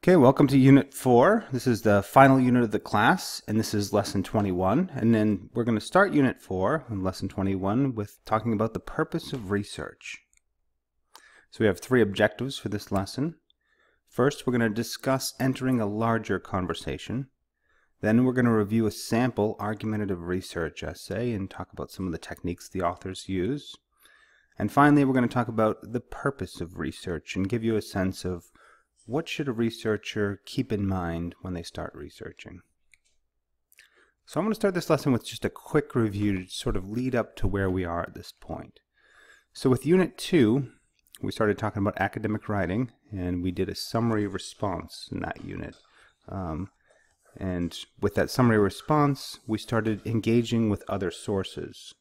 Okay, welcome to Unit 4. This is the final unit of the class, and this is Lesson 21. And then we're going to start Unit 4 in Lesson 21 with talking about the purpose of research. So we have 3 objectives for this lesson. First, we're going to discuss entering a larger conversation. Then we're going to review a sample argumentative research essay and talk about some of the techniques the authors use. And finally, we're going to talk about the purpose of research and give you a sense of what should a researcher keep in mind when they start researching. So I'm going to start this lesson with just a quick review to sort of lead up to where we are at this point. So with Unit 2, we started talking about academic writing, and we did a summary response in that unit. And with that summary response, we started engaging with other sources.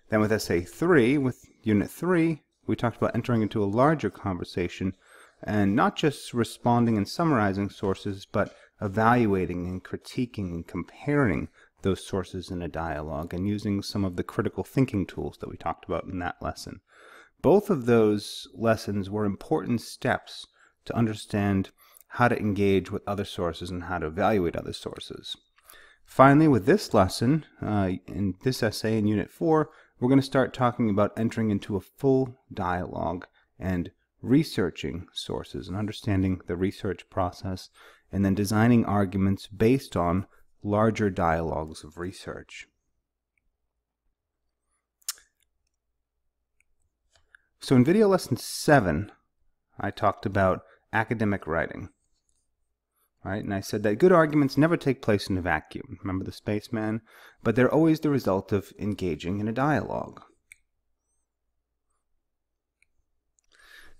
Then with Essay 3, with Unit 3, we talked about entering into a larger conversation and not just responding and summarizing sources, but evaluating and critiquing and comparing those sources in a dialogue and using some of the critical thinking tools that we talked about in that lesson. Both of those lessons were important steps to understand how to engage with other sources and how to evaluate other sources. Finally, with this lesson, in this essay in Unit 4, we're going to start talking about entering into a full dialogue and researching sources and understanding the research process and then designing arguments based on larger dialogues of research. So in video lesson 7, I talked about academic writing. Right? And I said that good arguments never take place in a vacuum. Remember the spaceman? But they're always the result of engaging in a dialogue.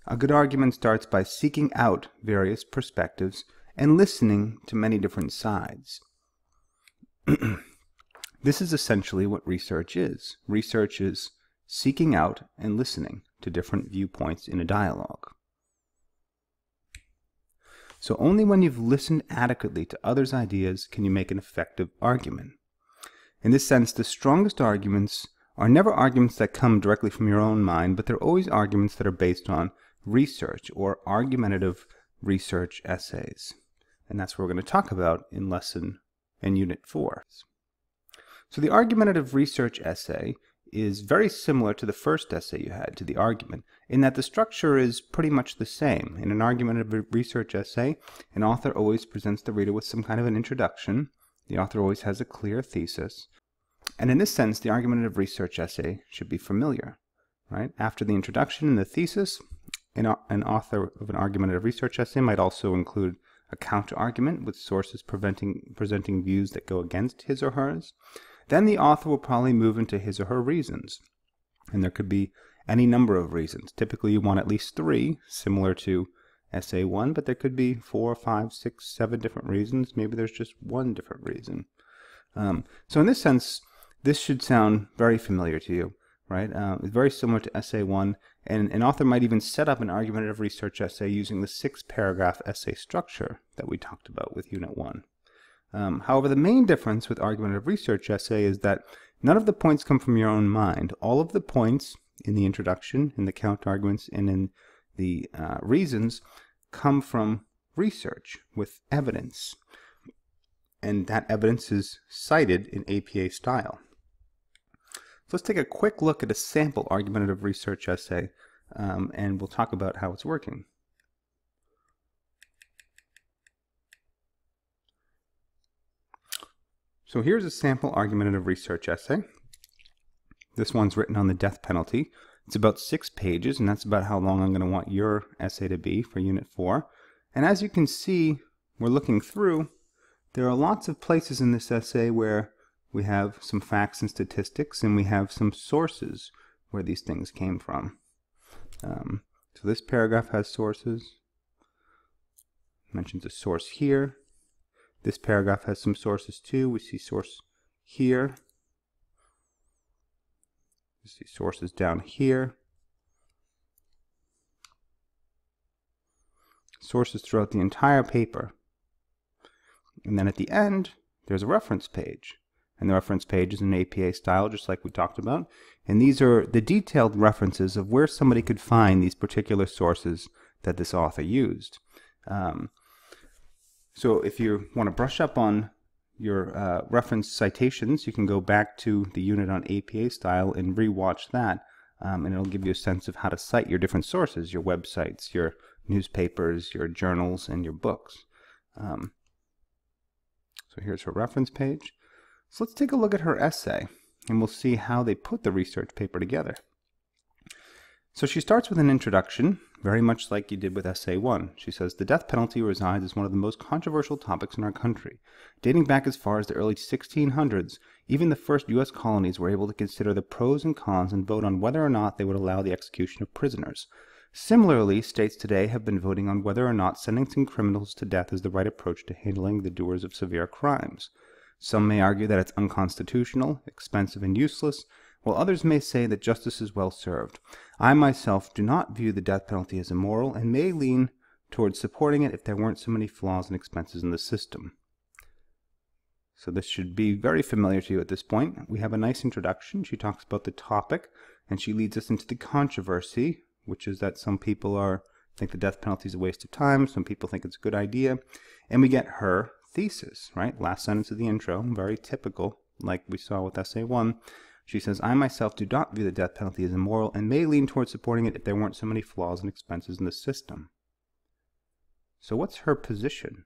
A good argument starts by seeking out various perspectives and listening to many different sides. This is essentially what research is. Research is seeking out and listening to different viewpoints in a dialogue. So only when you've listened adequately to others' ideas can you make an effective argument. In this sense, the strongest arguments are never arguments that come directly from your own mind, but they're always arguments that are based on research or argumentative research essays. And that's what we're going to talk about in Unit 4. So the argumentative research essay is very similar to the first essay you had, to the argument, in that the structure is pretty much the same. In an argumentative research essay, an author always presents the reader with some kind of an introduction. The author always has a clear thesis. And in this sense, the argumentative research essay should be familiar. Right? After the introduction and the thesis, an author of an argumentative research essay might also include a counter-argument with sources presenting views that go against his or hers. Then the author will probably move into his or her reasons. And there could be any number of reasons. Typically you want at least 3, similar to Essay 1, but there could be 4, 5, 6, 7 different reasons. Maybe there's just one different reason. So in this sense, this should sound very familiar to you, right? It's very similar to Essay 1, and an author might even set up an argumentative research essay using the 6-paragraph essay structure that we talked about with Unit 1. However, the main difference with argumentative research essay is that none of the points come from your own mind. All of the points in the introduction, in the counter-arguments, and in the reasons come from research with evidence. And that evidence is cited in APA style. So let's take a quick look at a sample argumentative research essay, and we'll talk about how it's working. So here's a sample argumentative research essay. This one's written on the death penalty. It's about 6 pages, and that's about how long I'm going to want your essay to be for Unit 4. And as you can see, we're looking through, there are lots of places in this essay where we have some facts and statistics, and we have some sources where these things came from. So this paragraph has sources. It mentions a source here. This paragraph has some sources too. We see source here. We see sources down here. Sources throughout the entire paper. And then at the end, there's a reference page. And the reference page is in APA style, just like we talked about. And these are the detailed references of where somebody could find these particular sources that this author used. So if you want to brush up on your reference citations, you can go back to the unit on APA style and rewatch that, and it'll give you a sense of how to cite your different sources, your websites, your newspapers, your journals, and your books. So here's her reference page. So let's take a look at her essay, and we'll see how they put the research paper together. So she starts with an introduction, very much like you did with Essay 1. She says, the death penalty resides as one of the most controversial topics in our country. Dating back as far as the early 1600s, even the first U.S. colonies were able to consider the pros and cons and vote on whether or not they would allow the execution of prisoners. Similarly, states today have been voting on whether or not sentencing criminals to death is the right approach to handling the doers of severe crimes. Some may argue that it's unconstitutional, expensive, and useless, while others may say that justice is well served. I myself do not view the death penalty as immoral and may lean towards supporting it if there weren't so many flaws and expenses in the system. So this should be very familiar to you at this point. We have a nice introduction. She talks about the topic, and she leads us into the controversy, which is that some people think the death penalty is a waste of time, some people think it's a good idea, and we get her thesis, right? Last sentence of the intro, very typical, like we saw with Essay 1. She says, I myself do not view the death penalty as immoral and may lean towards supporting it if there weren't so many flaws and expenses in the system. So what's her position?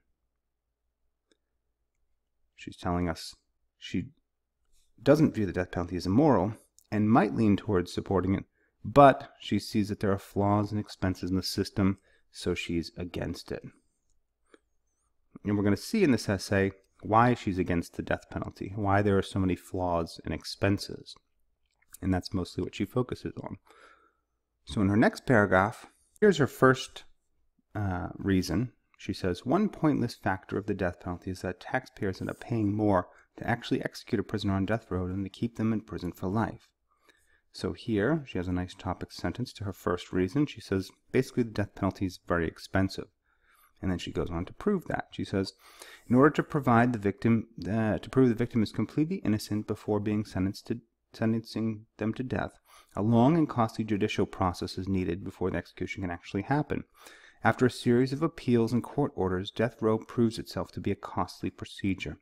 She's telling us she doesn't view the death penalty as immoral and might lean towards supporting it, but she sees that there are flaws and expenses in the system, so she's against it. And we're going to see in this essay why she's against the death penalty, why there are so many flaws and expenses. And that's mostly what she focuses on. So in her next paragraph, here's her first reason. She says, one pointless factor of the death penalty is that taxpayers end up paying more to actually execute a prisoner on death row than to keep them in prison for life. So here, she has a nice topic sentence to her first reason. She says, basically the death penalty is very expensive. And then she goes on to prove that. She says, in order to prove the victim is completely innocent before being sentencing them to death, a long and costly judicial process is needed before the execution can actually happen. After a series of appeals and court orders, death row proves itself to be a costly procedure.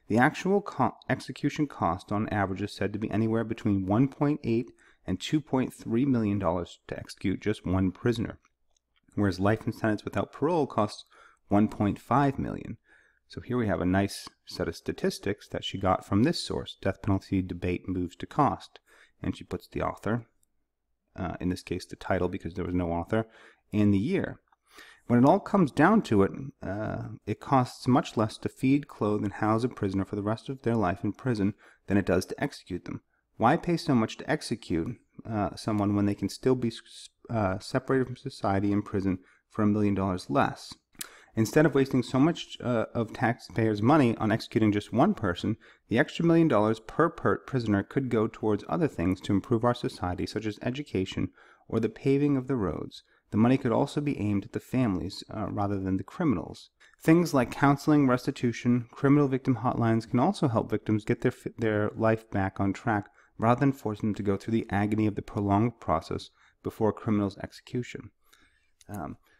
The actual execution cost on average is said to be anywhere between $1.8 and $2.3 million to execute just one prisoner, whereas life in sentence without parole costs $1.5 million. So here we have a nice set of statistics that she got from this source, Death Penalty Debate Moves to Cost. And she puts the author, in this case the title because there was no author, and the year. When it all comes down to it, it costs much less to feed, clothe, and house a prisoner for the rest of their life in prison than it does to execute them. Why pay so much to execute someone when they can still be separated from society in prison for $1 million less? Instead of wasting so much of taxpayers' money on executing just one person, the extra $1 million per prisoner could go towards other things to improve our society, such as education or the paving of the roads. The money could also be aimed at the families rather than the criminals. Things like counseling, restitution, criminal victim hotlines can also help victims get their life back on track rather than forcing them to go through the agony of the prolonged process before a criminal's execution.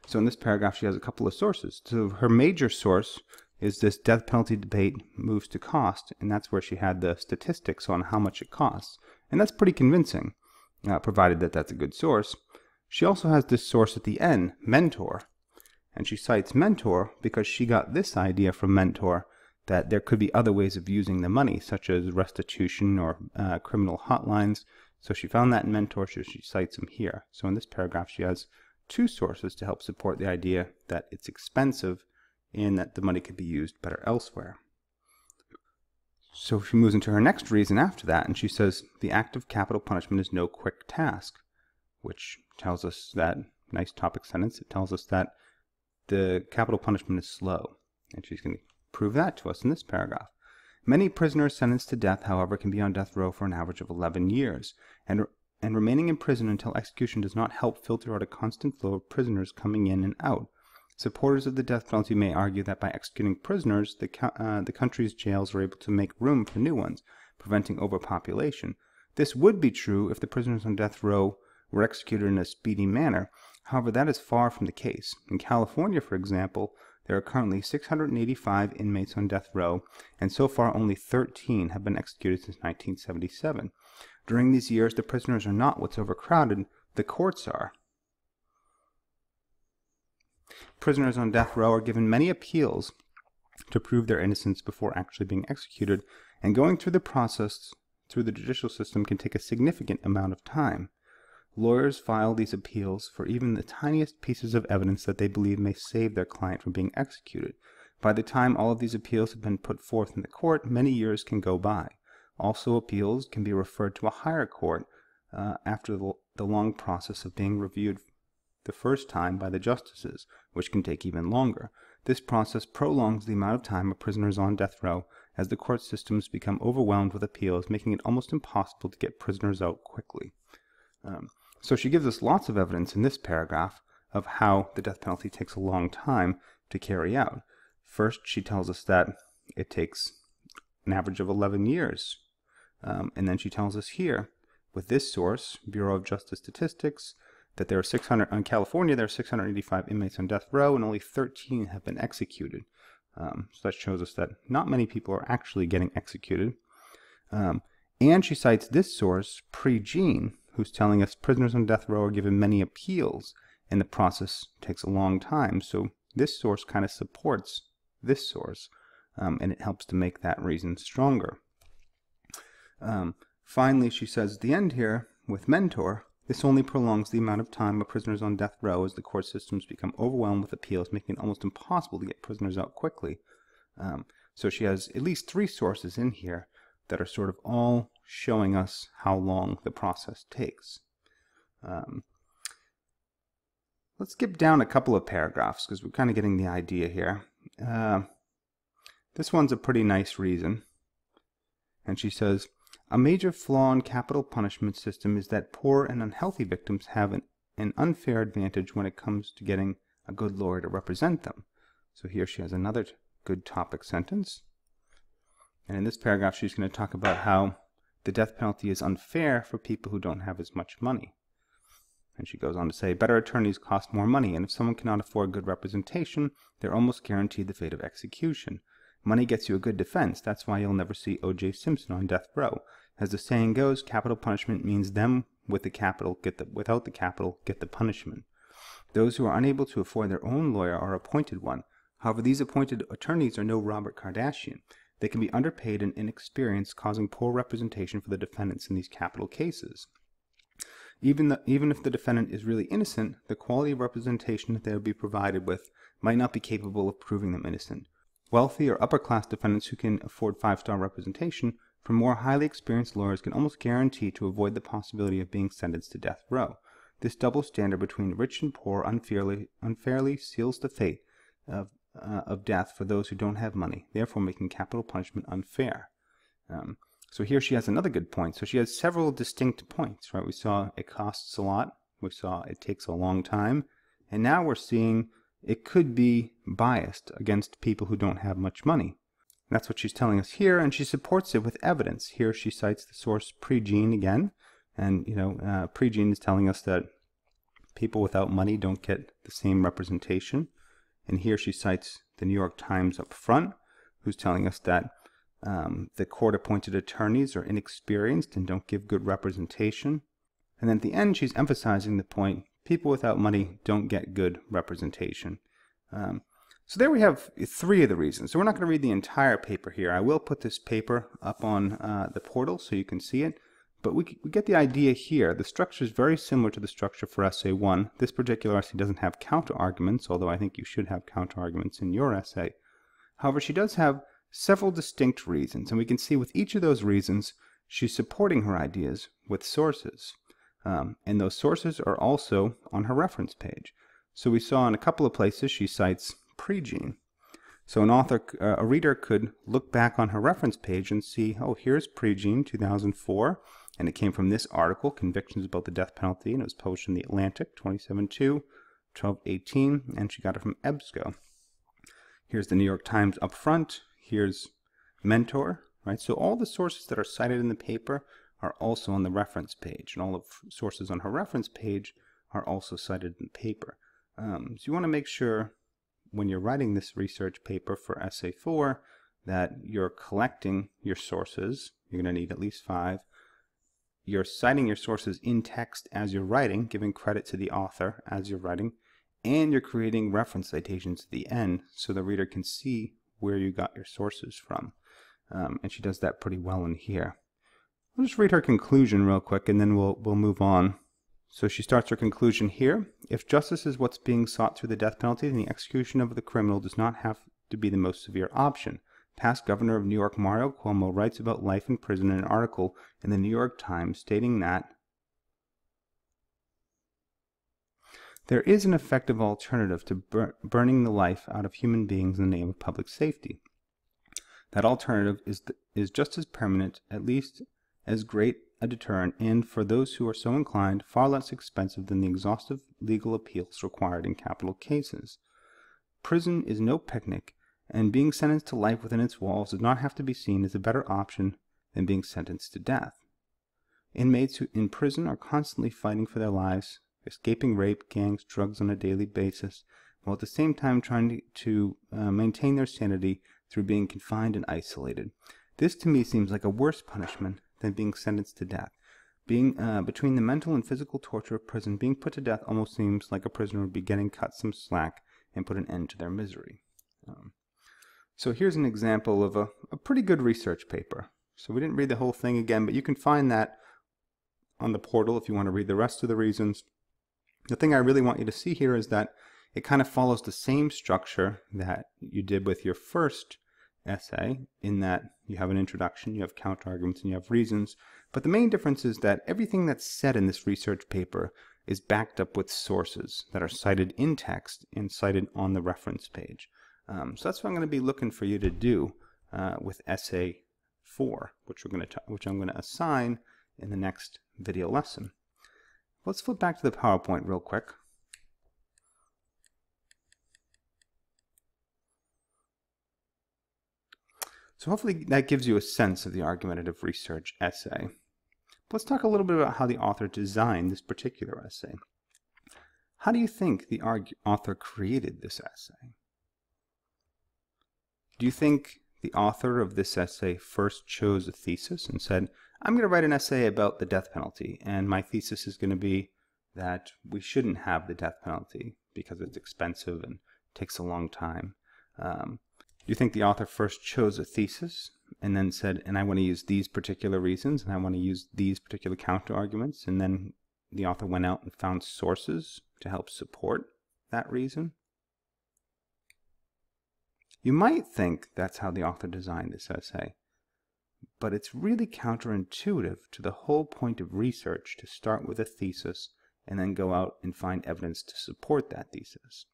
So in this paragraph, she has a couple of sources. So her major source is this death penalty debate moves to cost, and that's where she had the statistics on how much it costs. And that's pretty convincing, provided that that's a good source. She also has this source at the end, Mentor. And she cites Mentor because she got this idea from Mentor that there could be other ways of using the money, such as restitution or criminal hotlines. So she found that in Mentor, so she cites them here. So in this paragraph, she has two sources to help support the idea that it's expensive and that the money could be used better elsewhere. So she moves into her next reason after that, and she says, the act of capital punishment is no quick task, which tells us that, nice topic sentence, it tells us that the capital punishment is slow. And she's going to prove that to us in this paragraph. Many prisoners sentenced to death, however, can be on death row for an average of 11 years, and remaining in prison until execution does not help filter out a constant flow of prisoners coming in and out. Supporters of the death penalty may argue that by executing prisoners, the country's jails are able to make room for new ones, preventing overpopulation. This would be true if the prisoners on death row were executed in a speedy manner. However, that is far from the case. In California, for example, there are currently 685 inmates on death row, and so far only 13 have been executed since 1977. During these years, the prisoners are not what's overcrowded, the courts are. Prisoners on death row are given many appeals to prove their innocence before actually being executed, and going through the process through the judicial system can take a significant amount of time. Lawyers file these appeals for even the tiniest pieces of evidence that they believe may save their client from being executed. By the time all of these appeals have been put forth in the court, many years can go by. Also, appeals can be referred to a higher court after the long process of being reviewed the first time by the justices, which can take even longer. This process prolongs the amount of time a prisoner is on death row, as the court systems become overwhelmed with appeals, making it almost impossible to get prisoners out quickly. So she gives us lots of evidence in this paragraph of how the death penalty takes a long time to carry out. First, she tells us that it takes an average of 11 years. And then she tells us here, with this source, Bureau of Justice Statistics, that there are 600, in California, there are 685 inmates on death row, and only 13 have been executed. So that shows us that not many people are actually getting executed. And she cites this source, Pre-Jean, who's telling us prisoners on death row are given many appeals, and the process takes a long time. So this source kind of supports this source, and it helps to make that reason stronger. Finally, she says at the end here, with Mentor, this only prolongs the amount of time a prisoner is on death row as the court systems become overwhelmed with appeals, making it almost impossible to get prisoners out quickly. So she has at least 3 sources in here that are sort of all showing us how long the process takes. Let's skip down a couple of paragraphs because we're kind of getting the idea here. This one's a pretty nice reason. And she says, a major flaw in capital punishment system is that poor and unhealthy victims have an unfair advantage when it comes to getting a good lawyer to represent them. So here she has another good topic sentence. And in this paragraph, she's going to talk about how the death penalty is unfair for people who don't have as much money. And she goes on to say, better attorneys cost more money, and if someone cannot afford good representation, they're almost guaranteed the fate of execution. Money gets you a good defense. That's why you'll never see O.J. Simpson on death row. As the saying goes, capital punishment means them with the capital without the capital get the punishment. Those who are unable to afford their own lawyer are appointed one. However, these appointed attorneys are no Robert Kardashian. They can be underpaid and inexperienced, causing poor representation for the defendants in these capital cases. Even if the defendant is really innocent, the quality of representation that they will be provided with might not be capable of proving them innocent. Wealthy or upper-class defendants who can afford 5-star representation from more highly experienced lawyers can almost guarantee to avoid the possibility of being sentenced to death row. This double standard between rich and poor unfairly seals the fate of death for those who don't have money, therefore making capital punishment unfair. So here she has another good point. So she has several distinct points, right? We saw it costs a lot. We saw it takes a long time. And now we're seeing it could be biased against people who don't have much money. That's what she's telling us here, and she supports it with evidence. Here she cites the source Pre-Jean again. And, Pre-Jean is telling us that people without money don't get the same representation. And here she cites the New York Times up front, who's telling us that the court-appointed attorneys are inexperienced and don't give good representation. And then at the end, she's emphasizing the point, people without money don't get good representation. So there we have 3 of the reasons. So we're not going to read the entire paper here. I will put this paper up on the portal so you can see it. But we get the idea here. The structure is very similar to the structure for Essay 1. This particular essay doesn't have counter-arguments, although I think you should have counter-arguments in your essay. However, she does have several distinct reasons, and we can see with each of those reasons, she's supporting her ideas with sources. And those sources are also on her reference page. So we saw in a couple of places she cites Pre-Jean. So a reader could look back on her reference page and see, oh, here's Pre-Jean 2004, and it came from this article, Convictions About the Death Penalty, and it was published in The Atlantic, 27/2, 12/18, and she got it from EBSCO. Here's the New York Times up front. Here's Mentor, right? So all the sources that are cited in the paper are also on the reference page, and all the sources on her reference page are also cited in the paper. So you want to make sure when you're writing this research paper for Essay 4 that you're collecting your sources. You're going to need at least 5. You're citing your sources in text as you're writing, giving credit to the author as you're writing, and you're creating reference citations at the end so the reader can see where you got your sources from. And she does that pretty well in here. I'll just read her conclusion real quick and then we'll move on. So she starts her conclusion here. If justice is what's being sought through the death penalty, then the execution of the criminal does not have to be the most severe option. Past governor of New York Mario Cuomo writes about life in prison in an article in the New York Times stating that there is an effective alternative to burning the life out of human beings in the name of public safety. That alternative is just as permanent, at least as great a deterrent, and for those who are so inclined, far less expensive than the exhaustive legal appeals required in capital cases. Prison is no picnic, and being sentenced to life within its walls does not have to be seen as a better option than being sentenced to death. Inmates who in prison are constantly fighting for their lives, escaping rape, gangs, drugs on a daily basis, while at the same time trying to maintain their sanity through being confined and isolated. This to me seems like a worse punishment than being sentenced to death. Being between the mental and physical torture of prison, being put to death almost seems like a prisoner would be getting cut some slack and put an end to their misery. So here's an example of a pretty good research paper. So we didn't read the whole thing again, but you can find that on the portal if you want to read the rest of the reasons. The thing I really want you to see here is that it kind of follows the same structure that you did with your first essay, in that you have an introduction, you have counterarguments, and you have reasons. But the main difference is that everything that's said in this research paper is backed up with sources that are cited in text and cited on the reference page. So that's what I'm going to be looking for you to do with Essay 4, which I'm going to assign in the next video lesson. Let's flip back to the PowerPoint real quick. So hopefully that gives you a sense of the argumentative research essay. Let's talk a little bit about how the author designed this particular essay. How do you think the author created this essay? Do you think the author of this essay first chose a thesis and said, I'm going to write an essay about the death penalty, and my thesis is going to be that we shouldn't have the death penalty because it's expensive and takes a long time? Do you think the author first chose a thesis and then said, and I want to use these particular reasons, and I want to use these particular counter-arguments, and then the author went out and found sources to help support that reason? You might think that's how the author designed this essay, but it's really counterintuitive to the whole point of research to start with a thesis and then go out and find evidence to support that thesis.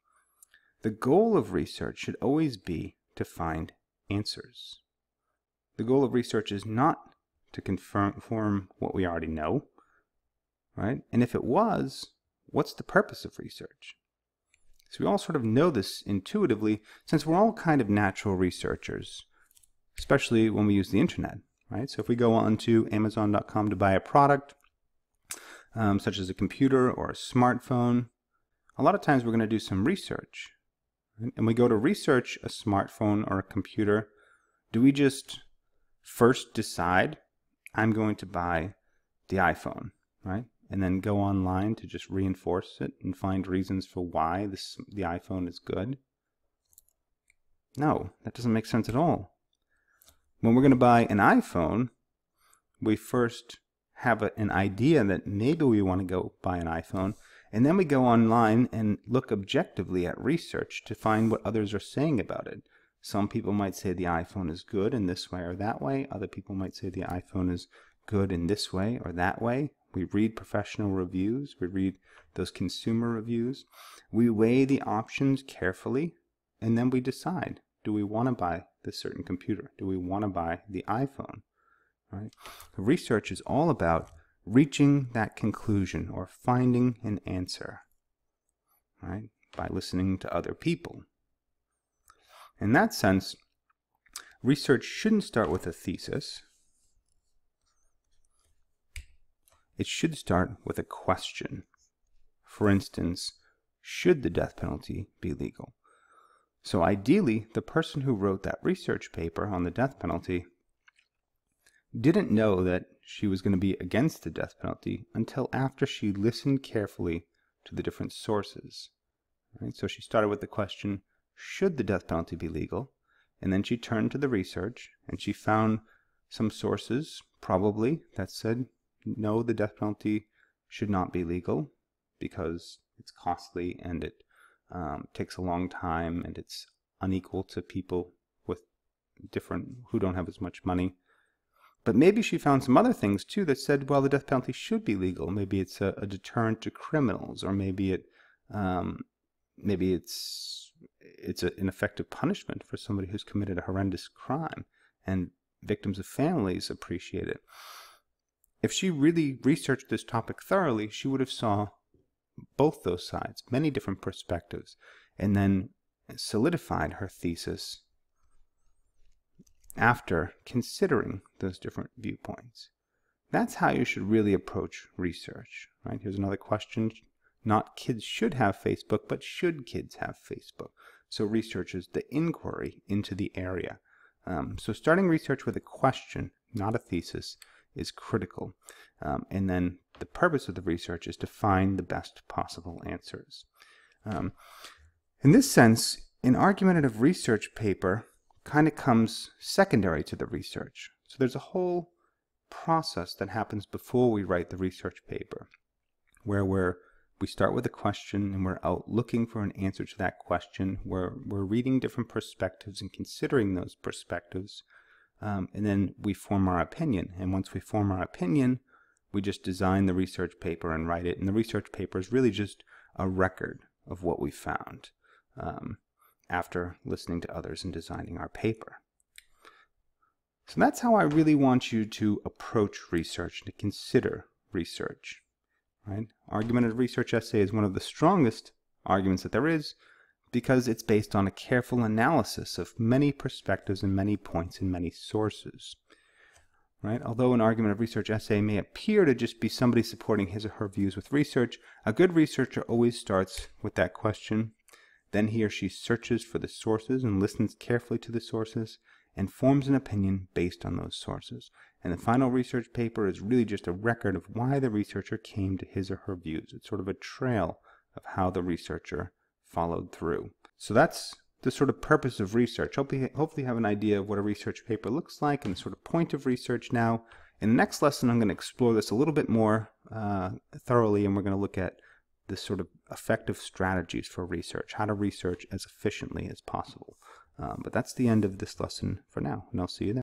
The goal of research should always be to find answers. The goal of research is not to confirm what we already know, right? And if it was, what's the purpose of research? So we all sort of know this intuitively, since we're all kind of natural researchers, especially when we use the internet, right? So if we go on to Amazon.com to buy a product, such as a computer or a smartphone, a lot of times we're going to do some research. Right? And we go to research a smartphone or a computer. Do we just first decide, I'm going to buy the iPhone, right? And then go online to just reinforce it and find reasons for why the iPhone is good? No, that doesn't make sense at all. When we're going to buy an iPhone, we first have an idea that maybe we want to go buy an iPhone, and then we go online and look objectively at research to find what others are saying about it. Some people might say the iPhone is good in this way or that way. Other people might say the iPhone is good in this way or that way. We read professional reviews. We read those consumer reviews. We weigh the options carefully, and then we decide, do we want to buy this certain computer? Do we want to buy the iPhone? Right? Research is all about reaching that conclusion or finding an answer, right? By listening to other people. In that sense, research shouldn't start with a thesis. It should start with a question. For instance, should the death penalty be legal? So ideally, the person who wrote that research paper on the death penalty didn't know that she was going to be against the death penalty until after she listened carefully to the different sources. Right? So she started with the question, should the death penalty be legal? And then she turned to the research and she found some sources, probably, that said, no, the death penalty should not be legal because it's costly and it takes a long time and it's unequal to people with who don't have as much money. But maybe she found some other things too that said, well, the death penalty should be legal. Maybe it's a deterrent to criminals, or maybe it's an effective punishment for somebody who's committed a horrendous crime, and victims of families appreciate it. If she really researched this topic thoroughly, she would have saw both those sides, many different perspectives, and then solidified her thesis after considering those different viewpoints. That's how you should really approach research, right? Here's another question. Not kids should have Facebook, but should kids have Facebook? So research is the inquiry into the area. So starting research with a question, not a thesis, is critical. And then the purpose of the research is to find the best possible answers. In this sense, an argumentative research paper kind of comes secondary to the research. So there's a whole process that happens before we write the research paper, where we start with a question and we're out looking for an answer to that question. We're reading different perspectives and considering those perspectives, and then we form our opinion. And once we form our opinion, we just design the research paper and write it. And the research paper is really just a record of what we found after listening to others and designing our paper. So that's how I really want you to approach research, to consider research. Right? Argumentative research essay is one of the strongest arguments that there is because it's based on a careful analysis of many perspectives and many points and many sources. Right? Although an argumentative research essay may appear to just be somebody supporting his or her views with research, a good researcher always starts with that question. Then he or she searches for the sources and listens carefully to the sources and forms an opinion based on those sources. And the final research paper is really just a record of why the researcher came to his or her views. It's sort of a trail of how the researcher followed through. So that's the sort of purpose of research. Hopefully you have an idea of what a research paper looks like and the sort of point of research now. In the next lesson, I'm going to explore this a little bit more thoroughly, and we're going to look at the sort of effective strategies for research, how to research as efficiently as possible. But that's the end of this lesson for now, and I'll see you there.